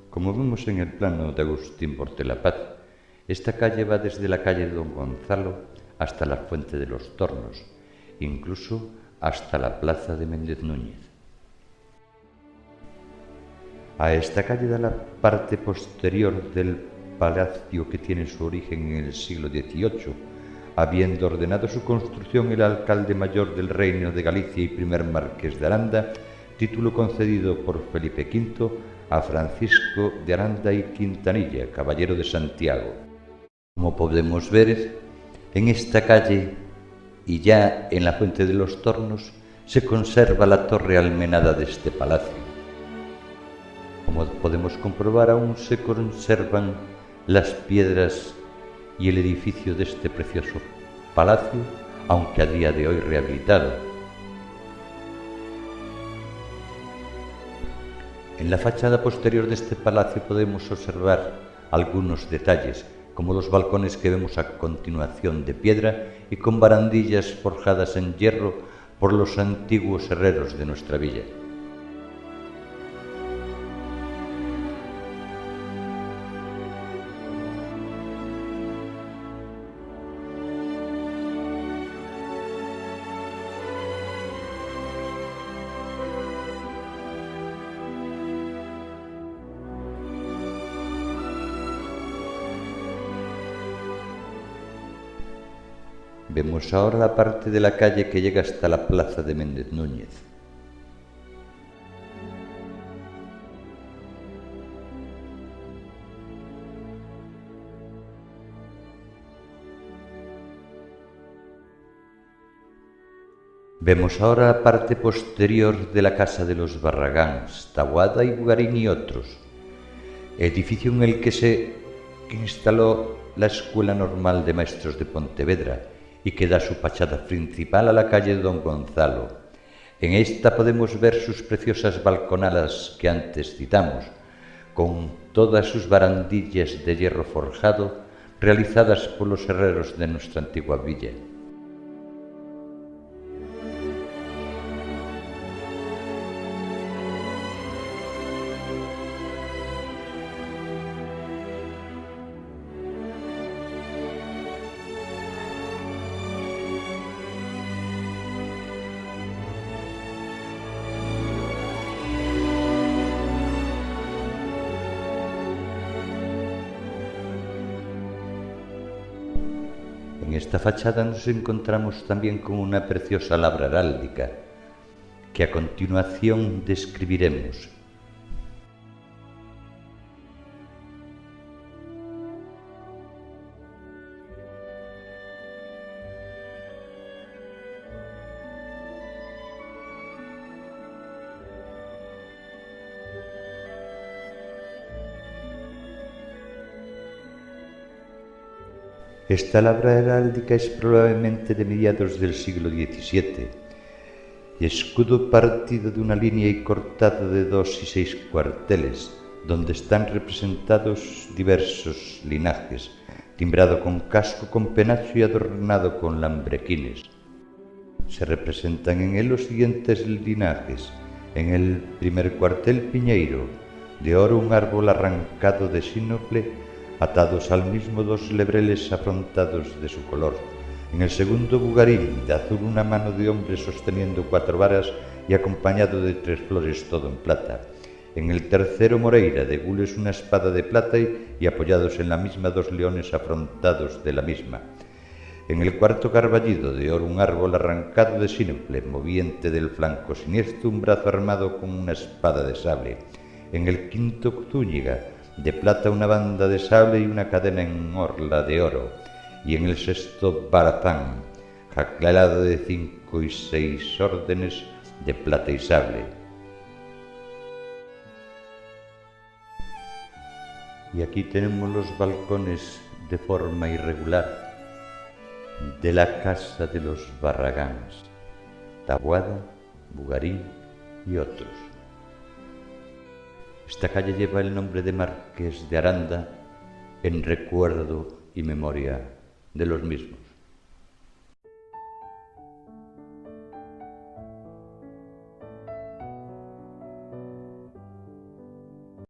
Como vemos en el plano de Agustín Portela Paz, esta calle va desde la calle de Don Gonzalo hasta la Fuente de los Tornos, incluso hasta la plaza de Méndez Núñez. A esta calle da la parte posterior del palacio que tiene su origen en el siglo XVIII, habiendo ordenado su construcción el alcalde mayor del Reino de Galicia y primer marqués de Aranda, título concedido por Felipe V a Francisco de Aranda y Quintanilla, caballero de Santiago. Como podemos ver, en esta calle y ya en la Fuente de los Tornos se conserva la torre almenada de este palacio. Como podemos comprobar, aún se conservan las piedras y el edificio de este precioso palacio, aunque a día de hoy rehabilitado. En la fachada posterior de este palacio podemos observar algunos detalles, como los balcones que vemos a continuación de piedra y con barandillas forjadas en hierro por los antiguos herreros de nuestra villa. Vemos ahora la parte de la calle que llega hasta la plaza de Méndez Núñez. Vemos ahora la parte posterior de la casa de los Barragáns, Taboada y Bugarín y otros, edificio en el que se instaló la Escuela Normal de Maestros de Pontevedra y que da su fachada principal a la calle de Don Gonzalo. En esta podemos ver sus preciosas balconadas que antes citamos, con todas sus barandillas de hierro forjado realizadas por los herreros de nuestra antigua villa. En esta fachada nos encontramos también con una preciosa labra heráldica, que a continuación describiremos. Esta labra heráldica es probablemente de mediados del siglo XVII, y escudo partido de una línea y cortado de 2 y 6 cuarteles, donde están representados diversos linajes, timbrado con casco con penacho y adornado con lambrequines. Se representan en él los siguientes linajes: en el primer cuartel Piñeiro, de oro un árbol arrancado de sínople, atados al mismo 2 lebreles afrontados de su color. En el segundo Bugarín, de azul una mano de hombre sosteniendo 4 varas y acompañado de 3 flores, todo en plata. En el tercero Moreira, de gules una espada de plata y apoyados en la misma 2 leones afrontados de la misma. En el cuarto Carballido, de oro un árbol arrancado de sínople, moviente del flanco siniestro un brazo armado con una espada de sable. En el quinto Zúñiga, de plata una banda de sable y una cadena en orla de oro. Y en el sexto Barazán, jaclalado de 5 y 6 órdenes de plata y sable. Y aquí tenemos los balcones de forma irregular de la casa de los Barragáns, Taboada, Bugarín y otros. Esta calle lleva el nombre de Marqués de Aranda en recuerdo y memoria de los mismos.